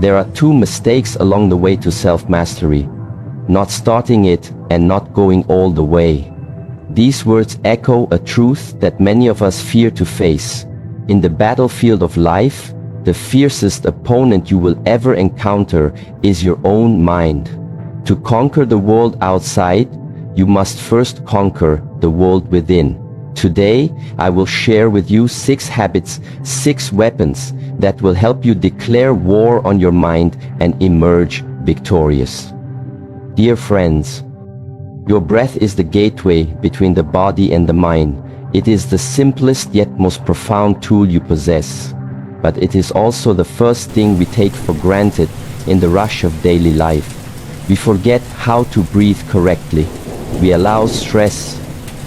There are two mistakes along the way to self-mastery: not starting it and not going all the way. These words echo a truth that many of us fear to face. In the battlefield of life, the fiercest opponent you will ever encounter is your own mind. To conquer the world outside, you must first conquer the world within. Today, I will share with you 6 habits, 6 weapons that will help you declare war on your mind and emerge victorious. Dear friends, your breath is the gateway between the body and the mind. It is the simplest yet most profound tool you possess. But it is also the first thing we take for granted in the rush of daily life. We forget how to breathe correctly. We allow stress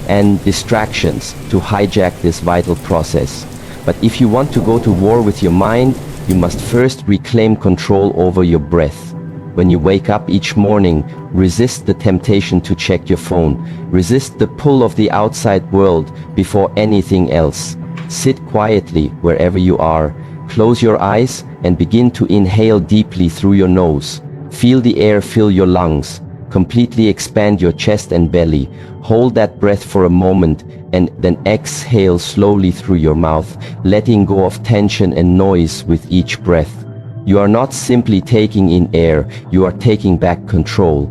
and distractions to hijack this vital process. But if you want to go to war with your mind, you must first reclaim control over your breath. When you wake up each morning, resist the temptation to check your phone. Resist the pull of the outside world before anything else. Sit quietly wherever you are. Close your eyes and begin to inhale deeply through your nose. Feel the air fill your lungs. Completely expand your chest and belly. Hold that breath for a moment and then exhale slowly through your mouth, letting go of tension and noise with each breath. You are not simply taking in air, you are taking back control.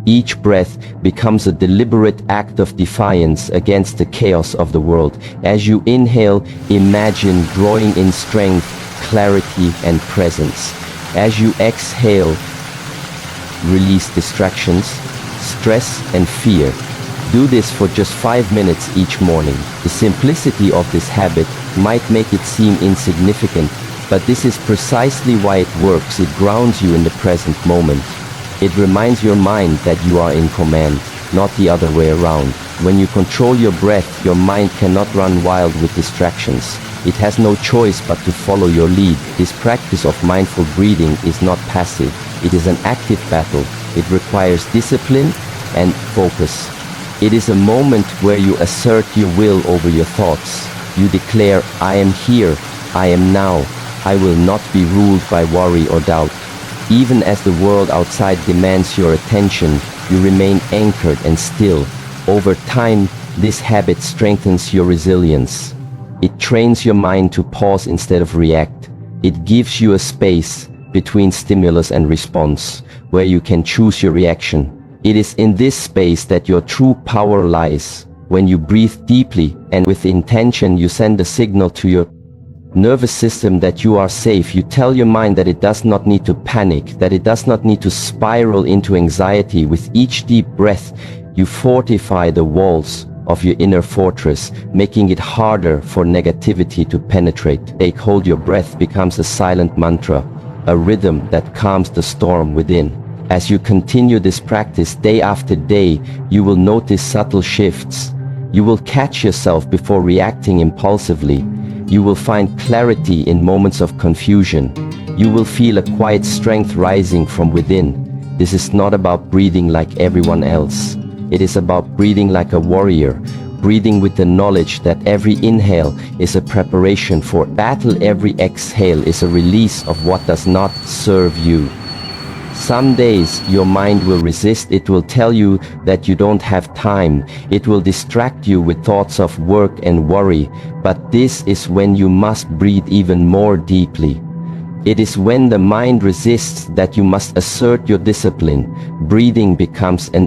Each breath becomes a deliberate act of defiance against the chaos of the world. As you inhale, imagine drawing in strength, clarity, and presence. As you exhale, release distractions, stress, and fear. Do this for just 5 minutes each morning. The simplicity of this habit might make it seem insignificant, but this is precisely why it works. It grounds you in the present moment. It reminds your mind that you are in command, not the other way around. When you control your breath, your mind cannot run wild with distractions. It has no choice but to follow your lead. This practice of mindful breathing is not passive. It is an active battle. It requires discipline and focus. It is a moment where you assert your will over your thoughts. You declare, I am here, I am now. I will not be ruled by worry or doubt. Even as the world outside demands your attention, you remain anchored and still. Over time, this habit strengthens your resilience. It trains your mind to pause instead of react. It gives you a space between stimulus and response, where you can choose your reaction. It is in this space that your true power lies. When you breathe deeply and with intention, you send a signal to your nervous system that you are safe. You tell your mind that it does not need to panic, that it does not need to spiral into anxiety. With each deep breath, you fortify the walls of your inner fortress, making it harder for negativity to penetrate. Take hold. Your breath becomes a silent mantra, a rhythm that calms the storm within. As you continue this practice day after day, you will notice subtle shifts. You will catch yourself before reacting impulsively. You will find clarity in moments of confusion. You will feel a quiet strength rising from within. This is not about breathing like everyone else. It is about breathing like a warrior, breathing with the knowledge that every inhale is a preparation for battle, every exhale is a release of what does not serve you. Some days your mind will resist. It will tell you that you don't have time. It will distract you with thoughts of work and worry. But this is when you must breathe even more deeply. It is when the mind resists that you must assert your discipline. Breathing becomes an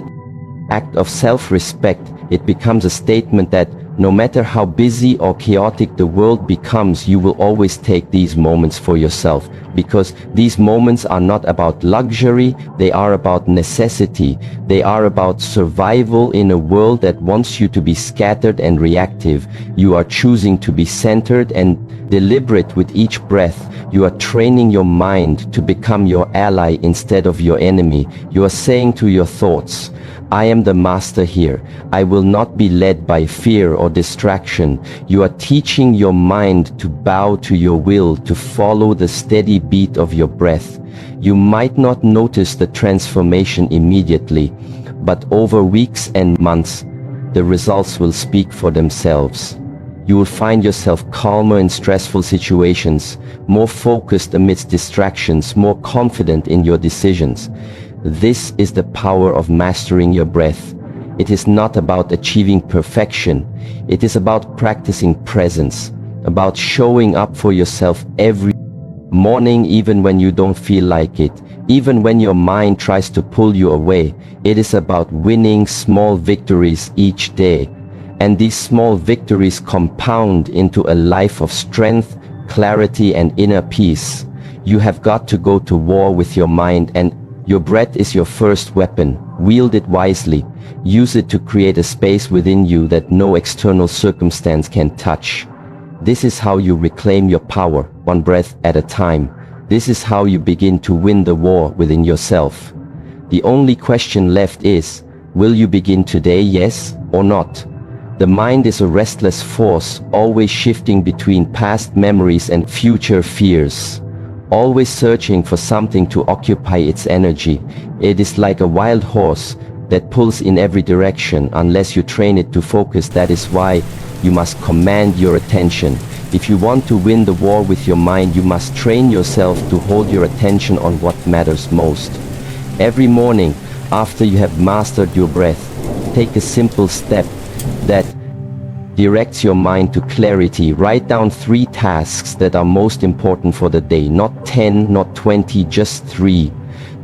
act of self-respect. It becomes a statement that no matter how busy or chaotic the world becomes, you will always take these moments for yourself, because these moments are not about luxury, they are about necessity. They are about survival in a world that wants you to be scattered and reactive. You are choosing to be centered and deliberate with each breath. You are training your mind to become your ally instead of your enemy. You are saying to your thoughts, I am the master here. I will not be led by fear or distraction. You are teaching your mind to bow to your will, to follow the steady beat of your breath. You might not notice the transformation immediately, but over weeks and months, the results will speak for themselves. You will find yourself calmer in stressful situations, more focused amidst distractions, more confident in your decisions. This is the power of mastering your breath. It is not about achieving perfection. It is about practicing presence, about showing up for yourself every morning even when you don't feel like it, even when your mind tries to pull you away. It is about winning small victories each day. And these small victories compound into a life of strength, clarity, and inner peace. You have got to go to war with your mind, and your breath is your first weapon. Wield it wisely. Use it to create a space within you that no external circumstance can touch. This is how you reclaim your power, one breath at a time. This is how you begin to win the war within yourself. The only question left is, will you begin today, yes or not? The mind is a restless force, always shifting between past memories and future fears, always searching for something to occupy its energy. It is like a wild horse that pulls in every direction unless you train it to focus. That is why you must command your attention. If you want to win the war with your mind, you must train yourself to hold your attention on what matters most. Every morning, after you have mastered your breath, take a simple step that directs your mind to clarity. Write down 3 tasks that are most important for the day. Not 10, not 20, just 3.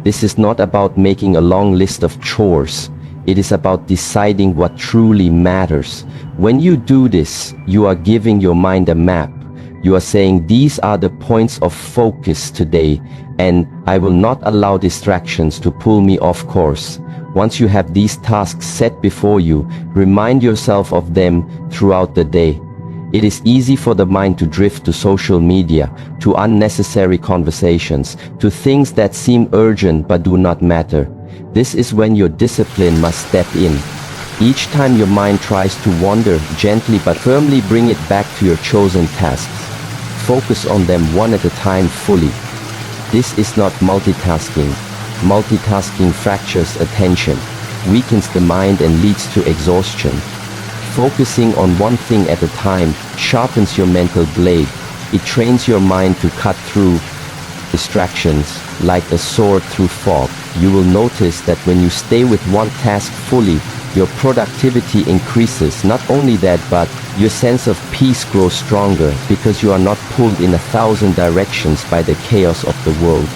This is not about making a long list of chores. It is about deciding what truly matters. When you do this, you are giving your mind a map. You are saying, these are the points of focus today, and I will not allow distractions to pull me off course. Once you have these tasks set before you, remind yourself of them throughout the day. It is easy for the mind to drift to social media, to unnecessary conversations, to things that seem urgent but do not matter. This is when your discipline must step in. Each time your mind tries to wander, gently but firmly bring it back to your chosen tasks. Focus on them one at a time fully. This is not multitasking. Multitasking fractures attention, weakens the mind, and leads to exhaustion. Focusing on one thing at a time sharpens your mental blade. It trains your mind to cut through distractions like a sword through fog. You will notice that when you stay with one task fully, your productivity increases. Not only that, but your sense of peace grows stronger because you are not pulled in 1,000 directions by the chaos of the world.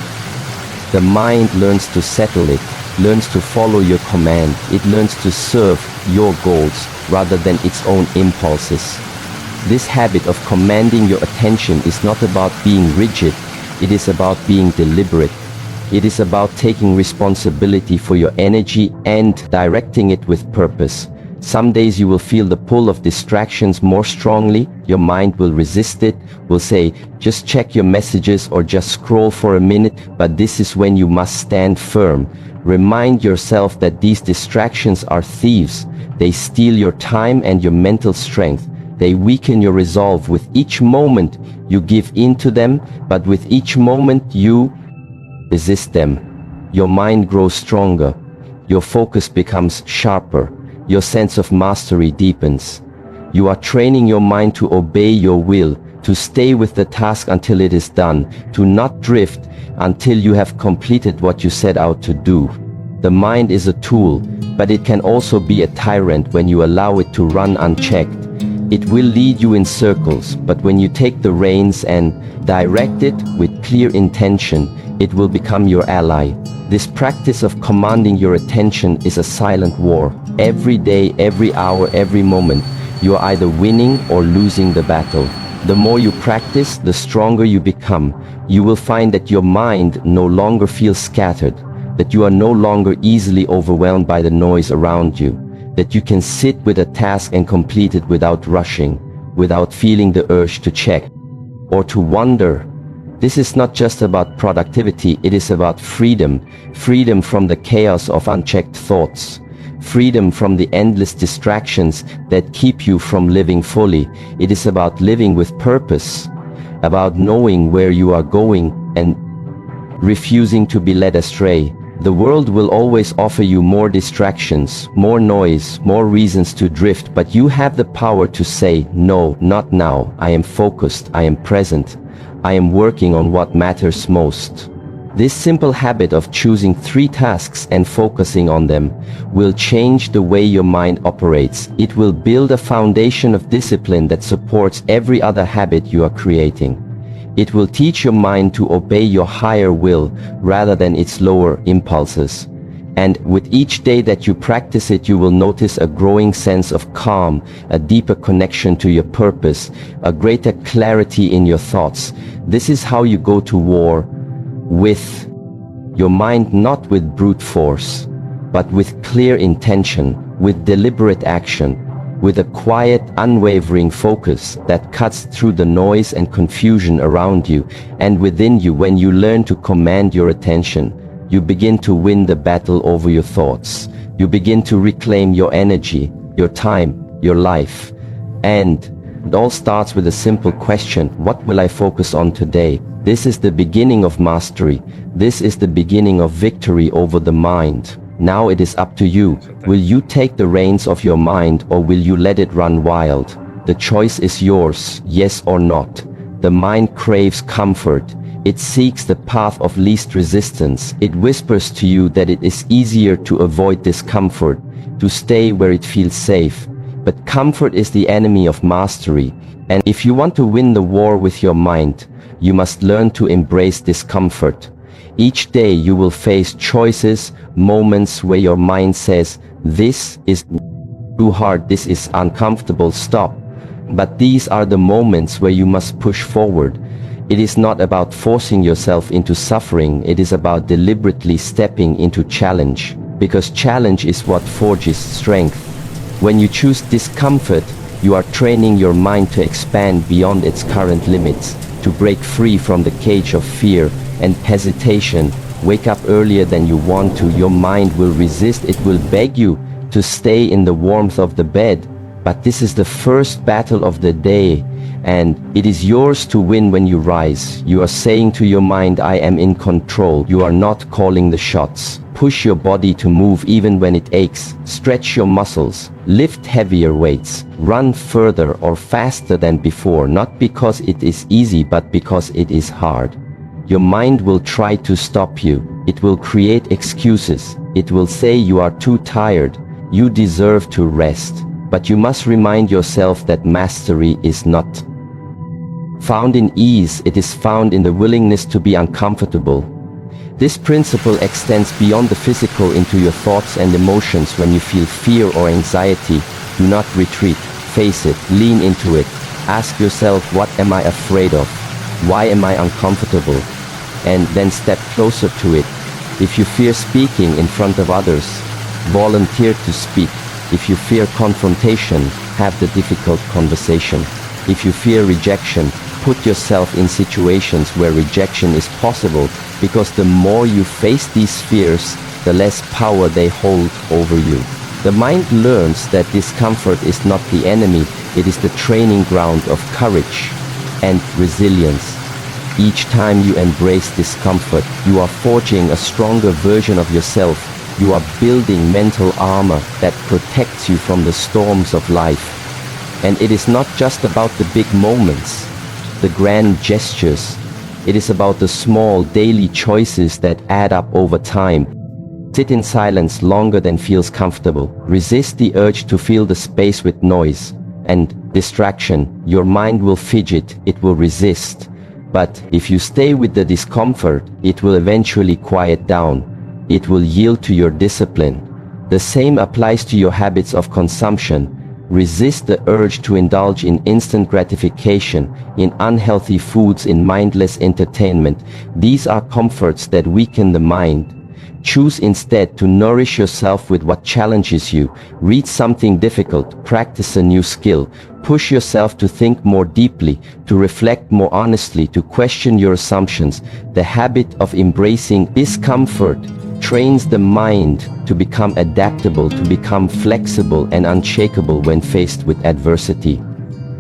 The mind learns to settle it, learns to follow your command. It learns to serve your goals rather than its own impulses. This habit of commanding your attention is not about being rigid. It is about being deliberate. It is about taking responsibility for your energy and directing it with purpose. Some days you will feel the pull of distractions more strongly. Your mind will resist it, will say, just check your messages or just scroll for a minute. But this is when you must stand firm. Remind yourself that these distractions are thieves. They steal your time and your mental strength. They weaken your resolve. With each moment you give in to them, but with each moment you resist them, your mind grows stronger. Your focus becomes sharper. Your sense of mastery deepens. You are training your mind to obey your will, to stay with the task until it is done, to not drift until you have completed what you set out to do. The mind is a tool, but it can also be a tyrant when you allow it to run unchecked. It will lead you in circles, but when you take the reins and direct it with clear intention, it will become your ally. This practice of commanding your attention is a silent war. Every day, every hour, every moment, you are either winning or losing the battle. The more you practice, the stronger you become. You will find that your mind no longer feels scattered, that you are no longer easily overwhelmed by the noise around you, that you can sit with a task and complete it without rushing, without feeling the urge to check or to wonder. This is not just about productivity, it is about freedom. Freedom from the chaos of unchecked thoughts. Freedom from the endless distractions that keep you from living fully. It is about living with purpose, about knowing where you are going and refusing to be led astray. The world will always offer you more distractions, more noise, more reasons to drift, but you have the power to say, no, not now, I am focused, I am present, I am working on what matters most. This simple habit of choosing 3 tasks and focusing on them will change the way your mind operates. It will build a foundation of discipline that supports every other habit you are creating. It will teach your mind to obey your higher will rather than its lower impulses. And with each day that you practice it, you will notice a growing sense of calm, a deeper connection to your purpose, a greater clarity in your thoughts. This is how you go to war with your mind, not with brute force, but with clear intention, with deliberate action, with a quiet, unwavering focus that cuts through the noise and confusion around you and within you. When you learn to command your attention, you begin to win the battle over your thoughts. You begin to reclaim your energy, your time, your life. And it all starts with a simple question: what will I focus on today? This is the beginning of mastery. This is the beginning of victory over the mind. Now it is up to you. Will you take the reins of your mind, or will you let it run wild? The choice is yours, yes or not. The mind craves comfort. It seeks the path of least resistance. It whispers to you that it is easier to avoid discomfort, to stay where it feels safe. But comfort is the enemy of mastery. And if you want to win the war with your mind, you must learn to embrace discomfort. Each day you will face choices, moments where your mind says, this is too hard, this is uncomfortable, stop. But these are the moments where you must push forward. It is not about forcing yourself into suffering, it is about deliberately stepping into challenge. Because challenge is what forges strength. When you choose discomfort, you are training your mind to expand beyond its current limits, to break free from the cage of fear and hesitation. Wake up earlier than you want to. Your mind will resist. It will beg you to stay in the warmth of the bed. But this is the first battle of the day, and it is yours to win when you rise. You are saying to your mind, I am in control. You are not calling the shots. Push your body to move even when it aches. Stretch your muscles. Lift heavier weights. Run further or faster than before, not because it is easy, but because it is hard. Your mind will try to stop you. It will create excuses. It will say you are too tired. You deserve to rest. But you must remind yourself that mastery is not found in ease, it is found in the willingness to be uncomfortable. This principle extends beyond the physical into your thoughts and emotions. When you feel fear or anxiety, do not retreat. Face it, lean into it. Ask yourself, what am I afraid of? Why am I uncomfortable? And then step closer to it. If you fear speaking in front of others, volunteer to speak. If you fear confrontation, have the difficult conversation. If you fear rejection, put yourself in situations where rejection is possible, because the more you face these fears, the less power they hold over you. The mind learns that discomfort is not the enemy, it is the training ground of courage and resilience. Each time you embrace discomfort, you are forging a stronger version of yourself. You are building mental armor that protects you from the storms of life. And it is not just about the big moments, the grand gestures. It is about the small daily choices that add up over time. Sit in silence longer than feels comfortable. Resist the urge to fill the space with noise and distraction. Your mind will fidget, it will resist. But if you stay with the discomfort, it will eventually quiet down. It will yield to your discipline. The same applies to your habits of consumption. Resist the urge to indulge in instant gratification, in unhealthy foods, in mindless entertainment. These are comforts that weaken the mind. Choose instead to nourish yourself with what challenges you. Read something difficult, practice a new skill, push yourself to think more deeply, to reflect more honestly, to question your assumptions. The habit of embracing discomfort trains the mind to become adaptable, to become flexible and unshakable when faced with adversity.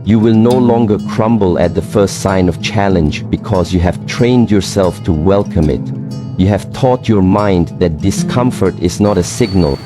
You will no longer crumble at the first sign of challenge because you have trained yourself to welcome it. You have taught your mind that discomfort is not a signal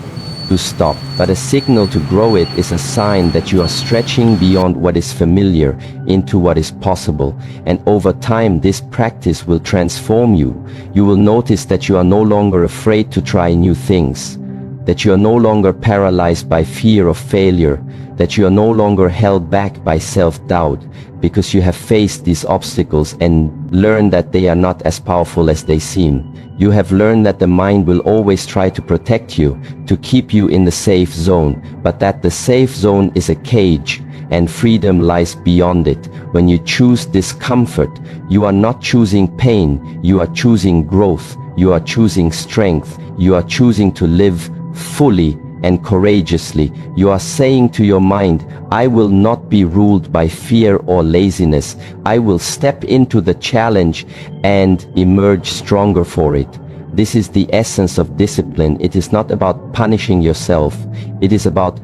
to stop, but a signal to grow. It is a sign that you are stretching beyond what is familiar into what is possible. And over time, this practice will transform you. You will notice that you are no longer afraid to try new things, that you are no longer paralyzed by fear of failure, that you are no longer held back by self-doubt, because you have faced these obstacles and learned that they are not as powerful as they seem. You have learned that the mind will always try to protect you, to keep you in the safe zone, but that the safe zone is a cage, and freedom lies beyond it. When you choose discomfort, you are not choosing pain, you are choosing growth, you are choosing strength, you are choosing to live fully and courageously. You are saying to your mind, I will not be ruled by fear or laziness. I will step into the challenge and emerge stronger for it. This is the essence of discipline. It is not about punishing yourself. It is about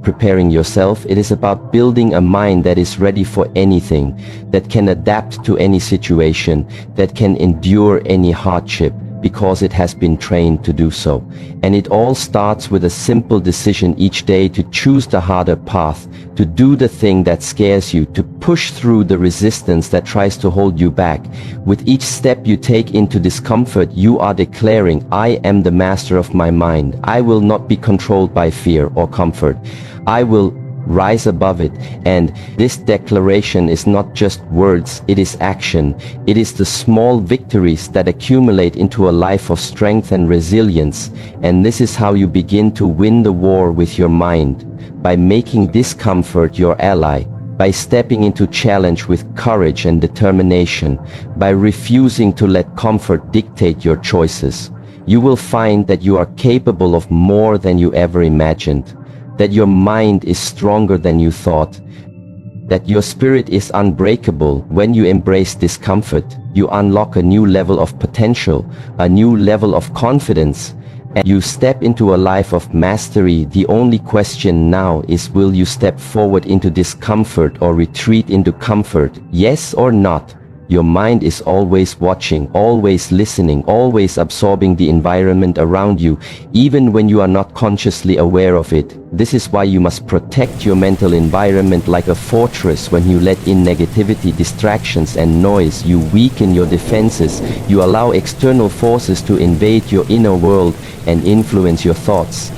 preparing yourself. It is about building a mind that is ready for anything, that can adapt to any situation, that can endure any hardship, because it has been trained to do so. And it all starts with a simple decision each day to choose the harder path, to do the thing that scares you, to push through the resistance that tries to hold you back. With each step you take into discomfort, you are declaring, I am the master of my mind. I will not be controlled by fear or comfort. I will rise above it. And this declaration is not just words, it is action. It is the small victories that accumulate into a life of strength and resilience. And this is how you begin to win the war with your mind, by making discomfort your ally, by stepping into challenge with courage and determination, by refusing to let comfort dictate your choices. You will find that you are capable of more than you ever imagined, that your mind is stronger than you thought, that your spirit is unbreakable. When you embrace discomfort, you unlock a new level of potential, a new level of confidence, and you step into a life of mastery. The only question now is, will you step forward into discomfort or retreat into comfort? Yes or not? Your mind is always watching, always listening, always absorbing the environment around you, even when you are not consciously aware of it. This is why you must protect your mental environment like a fortress. When you let in negativity, distractions and noise, you weaken your defenses. You allow external forces to invade your inner world and influence your thoughts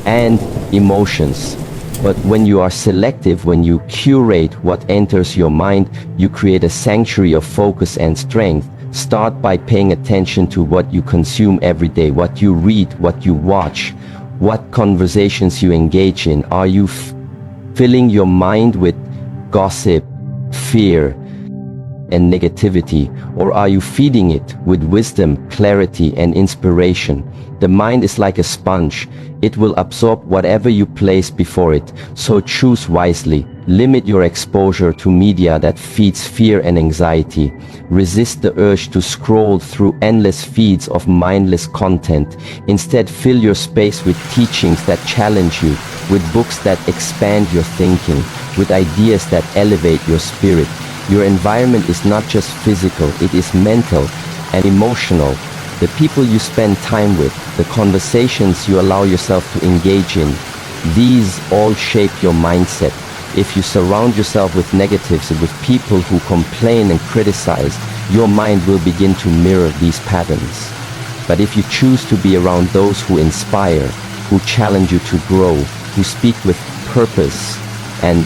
and emotions. But when you are selective, when you curate what enters your mind, you create a sanctuary of focus and strength. Start by paying attention to what you consume every day, what you read, what you watch, what conversations you engage in. Are you filling your mind with gossip, fear, and negativity, or are you feeding it with wisdom, clarity, and inspiration? The mind is like a sponge. It will absorb whatever you place before it, so choose wisely. Limit your exposure to media that feeds fear and anxiety. Resist the urge to scroll through endless feeds of mindless content. Instead, fill your space with teachings that challenge you, with books that expand your thinking, with ideas that elevate your spirit. Your environment is not just physical, it is mental and emotional. The people you spend time with, the conversations you allow yourself to engage in, these all shape your mindset. If you surround yourself with negatives and with people who complain and criticize, your mind will begin to mirror these patterns. But if you choose to be around those who inspire, who challenge you to grow, who speak with purpose and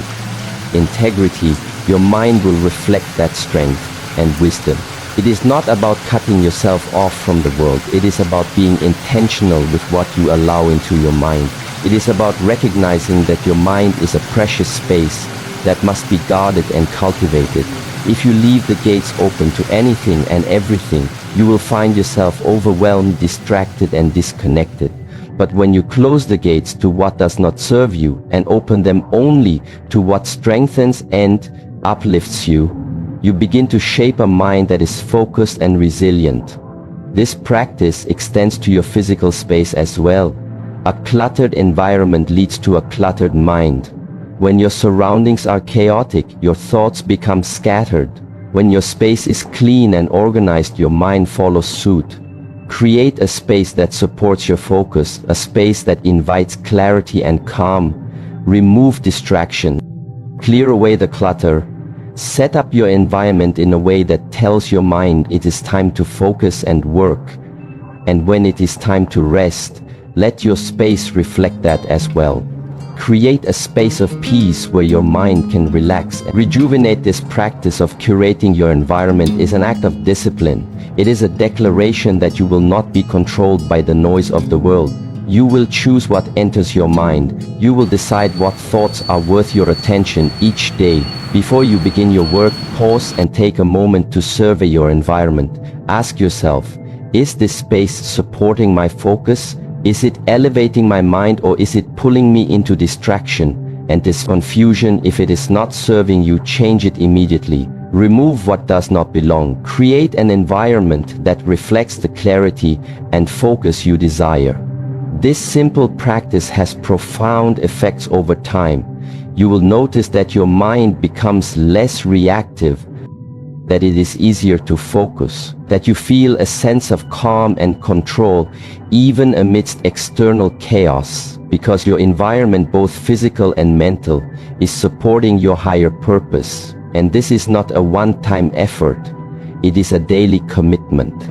integrity, your mind will reflect that strength and wisdom. It is not about cutting yourself off from the world. It is about being intentional with what you allow into your mind. It is about recognizing that your mind is a precious space that must be guarded and cultivated. If you leave the gates open to anything and everything, you will find yourself overwhelmed, distracted, and disconnected. But when you close the gates to what does not serve you and open them only to what strengthens and uplifts you, you begin to shape a mind that is focused and resilient. This practice extends to your physical space as well. A cluttered environment leads to a cluttered mind. When your surroundings are chaotic, your thoughts become scattered. When your space is clean and organized, your mind follows suit. Create a space that supports your focus, a space that invites clarity and calm. Remove distraction. Clear away the clutter. Set up your environment in a way that tells your mind it is time to focus and work. And when it is time to rest, let your space reflect that as well. Create a space of peace where your mind can relax. Rejuvenate. This practice of curating your environment is an act of discipline. It is a declaration that you will not be controlled by the noise of the world. You will choose what enters your mind. You will decide what thoughts are worth your attention each day. Before you begin your work, pause and take a moment to survey your environment. Ask yourself, is this space supporting my focus? Is it elevating my mind, or is it pulling me into distraction and this confusion? If it is not serving you, change it immediately. Remove what does not belong. Create an environment that reflects the clarity and focus you desire. This simple practice has profound effects over time. You will notice that your mind becomes less reactive, that it is easier to focus, that you feel a sense of calm and control even amidst external chaos, because your environment, both physical and mental, is supporting your higher purpose. And this is not a one-time effort. It is a daily commitment,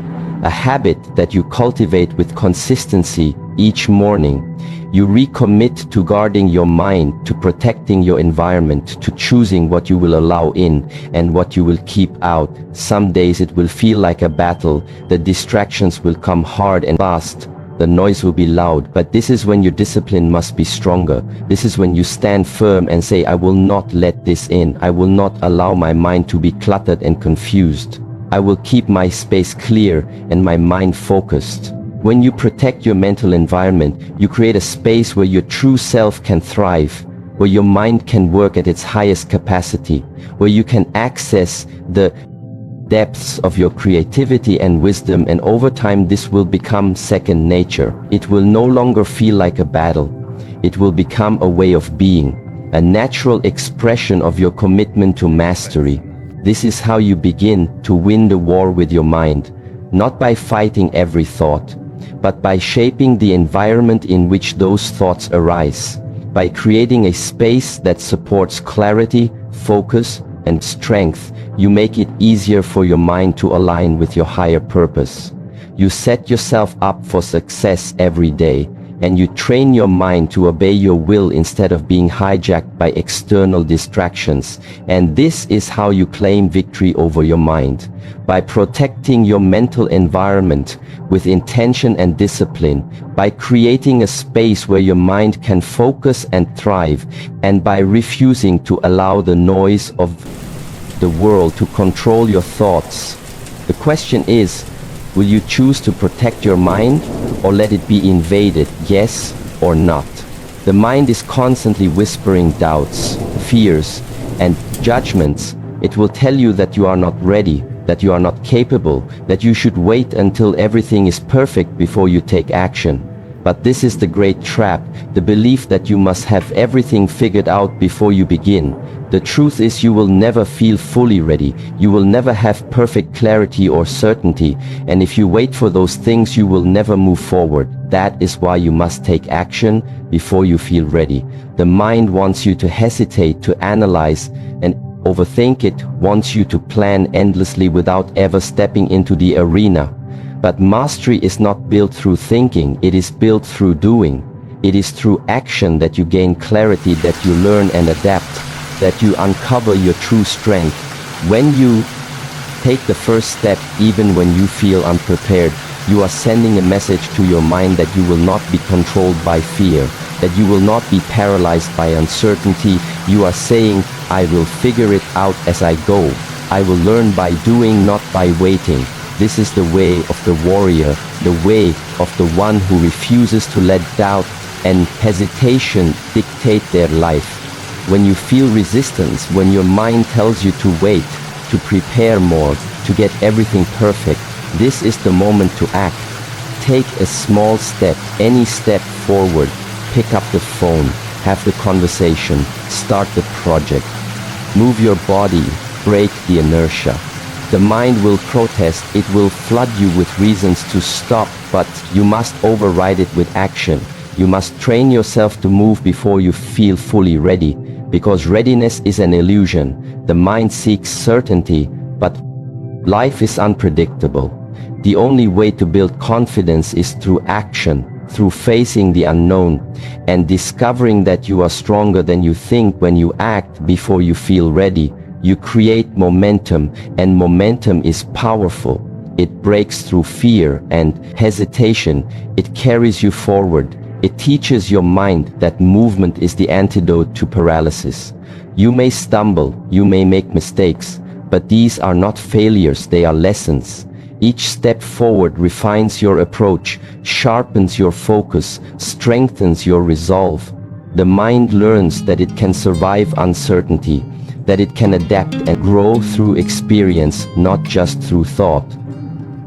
a habit that you cultivate with consistency each morning. You recommit to guarding your mind, to protecting your environment, to choosing what you will allow in and what you will keep out. Some days it will feel like a battle. The distractions will come hard and fast. The noise will be loud, but this is when your discipline must be stronger. This is when you stand firm and say, I will not let this in. I will not allow my mind to be cluttered and confused. I will keep my space clear and my mind focused. When you protect your mental environment, you create a space where your true self can thrive, where your mind can work at its highest capacity, where you can access the depths of your creativity and wisdom, and over time this will become second nature. It will no longer feel like a battle. It will become a way of being, a natural expression of your commitment to mastery. This is how you begin to win the war with your mind, not by fighting every thought, but by shaping the environment in which those thoughts arise, by creating a space that supports clarity, focus, and strength. You make it easier for your mind to align with your higher purpose. You set yourself up for success every day, and you train your mind to obey your will instead of being hijacked by external distractions. And this is how you claim victory over your mind, by protecting your mental environment with intention and discipline, by creating a space where your mind can focus and thrive, and by refusing to allow the noise of the world to control your thoughts. The question is, will you choose to protect your mind or let it be invaded, yes or not? The mind is constantly whispering doubts, fears, and judgments. It will tell you that you are not ready, that you are not capable, that you should wait until everything is perfect before you take action. But this is the great trap, the belief that you must have everything figured out before you begin. The truth is, you will never feel fully ready. You will never have perfect clarity or certainty. And if you wait for those things, you will never move forward. That is why you must take action before you feel ready. The mind wants you to hesitate, to analyze, and overthink. It wants you to plan endlessly without ever stepping into the arena. But mastery is not built through thinking, it is built through doing. It is through action that you gain clarity, that you learn and adapt, that you uncover your true strength. When you take the first step, even when you feel unprepared, you are sending a message to your mind that you will not be controlled by fear, that you will not be paralyzed by uncertainty. You are saying, I will figure it out as I go. I will learn by doing, not by waiting. This is the way of the warrior, the way of the one who refuses to let doubt and hesitation dictate their life. When you feel resistance, when your mind tells you to wait, to prepare more, to get everything perfect, this is the moment to act. Take a small step, any step forward. Pick up the phone, have the conversation, start the project. Move your body, break the inertia. The mind will protest, it will flood you with reasons to stop, but you must override it with action. You must train yourself to move before you feel fully ready, because readiness is an illusion. The mind seeks certainty, but life is unpredictable. The only way to build confidence is through action, through facing the unknown, and discovering that you are stronger than you think. When you act before you feel ready, you create momentum, and momentum is powerful. It breaks through fear and hesitation. It carries you forward. It teaches your mind that movement is the antidote to paralysis. You may stumble, you may make mistakes, but these are not failures, they are lessons. Each step forward refines your approach, sharpens your focus, strengthens your resolve. The mind learns that it can survive uncertainty, that it can adapt and grow through experience, not just through thought.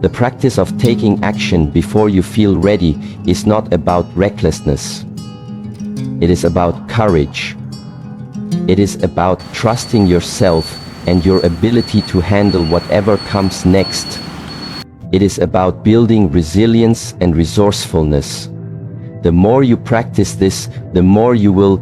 The practice of taking action before you feel ready is not about recklessness. It is about courage. It is about trusting yourself and your ability to handle whatever comes next. It is about building resilience and resourcefulness. The more you practice this, the more you will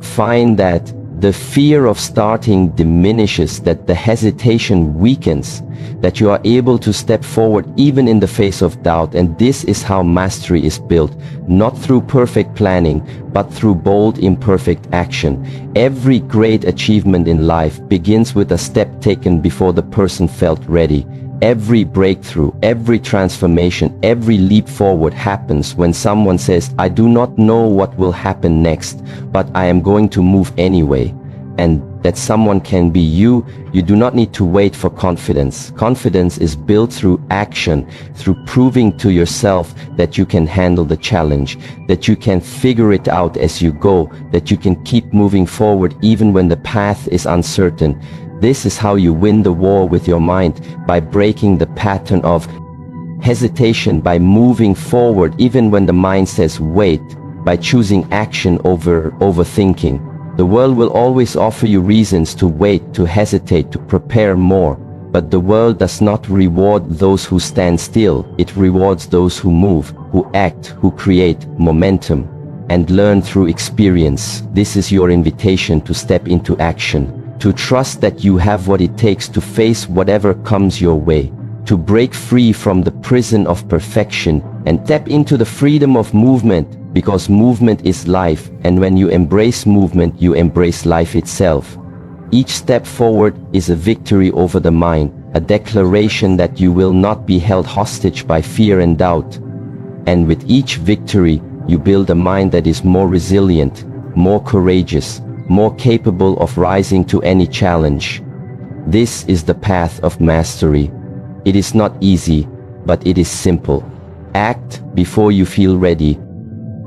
find that the fear of starting diminishes, that the hesitation weakens, that you are able to step forward even in the face of doubt. And this is how mastery is built, not through perfect planning, but through bold, imperfect action. Every great achievement in life begins with a step taken before the person felt ready. Every breakthrough, every transformation, every leap forward happens when someone says, I do not know what will happen next, but I am going to move anyway. And that someone can be you. You do not need to wait for confidence. Confidence is built through action, through proving to yourself that you can handle the challenge, that you can figure it out as you go, that you can keep moving forward even when the path is uncertain. This is how you win the war with your mind, by breaking the pattern of hesitation, by moving forward even when the mind says wait, by choosing action over overthinking. The world will always offer you reasons to wait, to hesitate, to prepare more. But the world does not reward those who stand still. It rewards those who move, who act, who create momentum, and learn through experience. This is your invitation to step into action, to trust that you have what it takes to face whatever comes your way, to break free from the prison of perfection and tap into the freedom of movement, because movement is life, and when you embrace movement, you embrace life itself. Each step forward is a victory over the mind, a declaration that you will not be held hostage by fear and doubt. And with each victory, you build a mind that is more resilient, more courageous, more capable of rising to any challenge. This is the path of mastery. It is not easy, but it is simple. Act before you feel ready,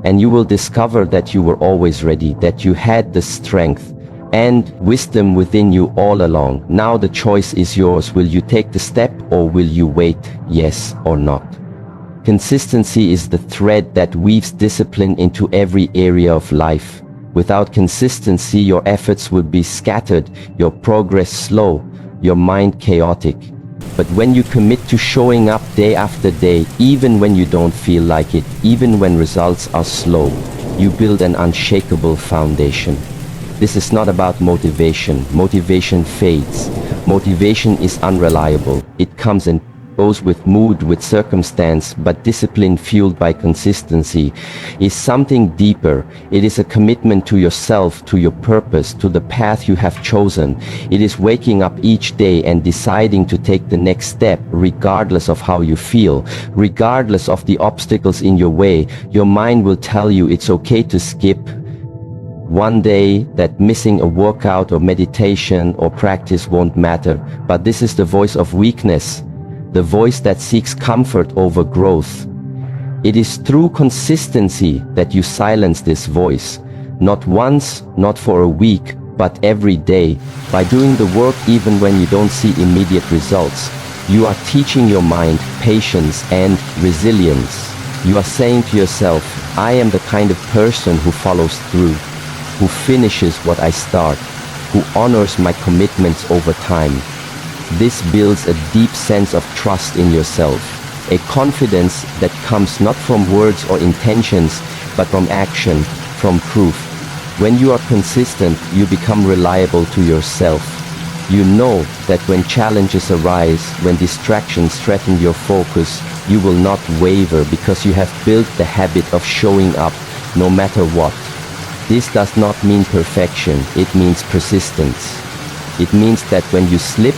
and you will discover that you were always ready, that you had the strength and wisdom within you all along. Now the choice is yours. Will you take the step, or will you wait? Yes or not? Consistency is the thread that weaves discipline into every area of life. Without consistency, your efforts would be scattered, your progress slow, your mind chaotic. But when you commit to showing up day after day, even when you don't feel like it, even when results are slow, you build an unshakable foundation. This is not about motivation. Motivation fades. Motivation is unreliable. It comes and goes with mood, with circumstance, but discipline fueled by consistency is something deeper. It is a commitment to yourself, to your purpose, to the path you have chosen. It is waking up each day and deciding to take the next step, regardless of how you feel, regardless of the obstacles in your way. Your mind will tell you it's okay to skip one day, that missing a workout or meditation or practice won't matter. But this is the voice of weakness, the voice that seeks comfort over growth. It is through consistency that you silence this voice, not once, not for a week, but every day. By doing the work even when you don't see immediate results, you are teaching your mind patience and resilience. You are saying to yourself, I am the kind of person who follows through, who finishes what I start, who honors my commitments over time. This builds a deep sense of trust in yourself, a confidence that comes not from words or intentions, but from action, from proof. When you are consistent, you become reliable to yourself. You know that when challenges arise, when distractions threaten your focus, you will not waver because you have built the habit of showing up no matter what. This does not mean perfection, it means persistence. It means that when you slip,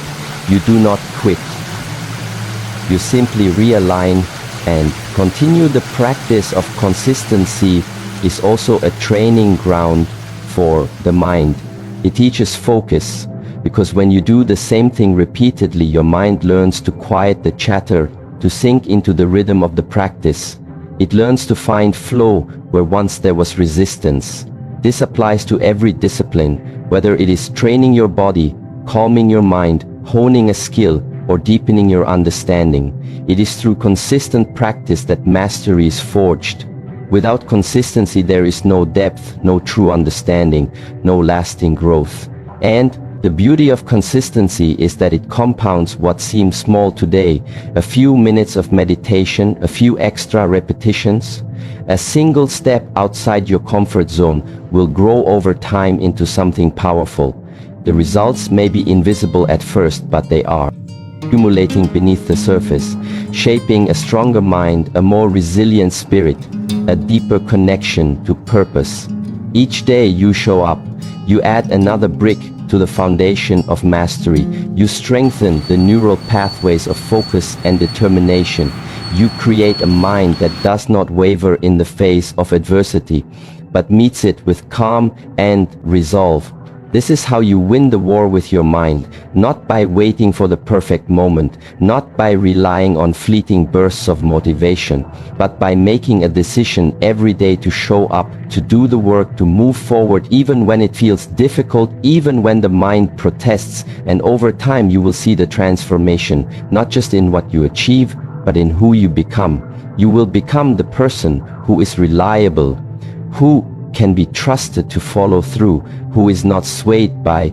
you do not quit. You simply realign and continue. The practice of consistency is also a training ground for the mind. It teaches focus, because when you do the same thing repeatedly, your mind learns to quiet the chatter, to sink into the rhythm of the practice. It learns to find flow where once there was resistance. This applies to every discipline, whether it is training your body, calming your mind, honing a skill, or deepening your understanding. It is through consistent practice that mastery is forged. Without consistency, there is no depth, no true understanding, no lasting growth. And the beauty of consistency is that it compounds what seems small today. A few minutes of meditation, a few extra repetitions, a single step outside your comfort zone will grow over time into something powerful. The results may be invisible at first, but they are accumulating beneath the surface, shaping a stronger mind, a more resilient spirit, a deeper connection to purpose. Each day you show up, you add another brick to the foundation of mastery. You strengthen the neural pathways of focus and determination. You create a mind that does not waver in the face of adversity, but meets it with calm and resolve. This is how you win the war with your mind, not by waiting for the perfect moment, not by relying on fleeting bursts of motivation, but by making a decision every day to show up, to do the work, to move forward even when it feels difficult, even when the mind protests. And over time you will see the transformation, not just in what you achieve, but in who you become. You will become the person who is reliable, who can be trusted to follow through, who is not swayed by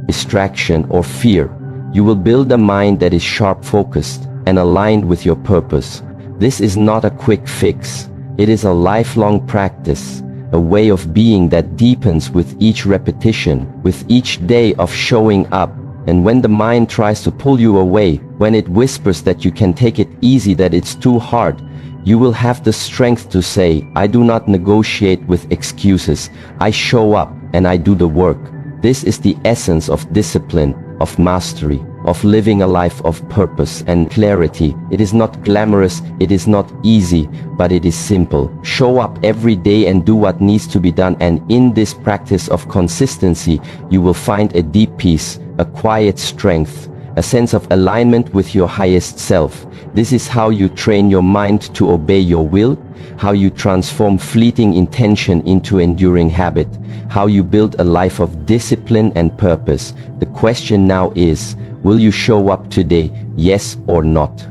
distraction or fear. You will build a mind that is sharp focused and aligned with your purpose. This is not a quick fix. It is a lifelong practice, a way of being that deepens with each repetition, with each day of showing up. And when the mind tries to pull you away, when it whispers that you can take it easy, that it's too hard, you will have the strength to say, I do not negotiate with excuses. I show up and I do the work. This is the essence of discipline, of mastery, of living a life of purpose and clarity. It is not glamorous, it is not easy, but it is simple. Show up every day and do what needs to be done, and in this practice of consistency, you will find a deep peace, a quiet strength, a sense of alignment with your highest self. This is how you train your mind to obey your will, how you transform fleeting intention into enduring habit, how you build a life of discipline and purpose. The question now is, will you show up today, yes or not?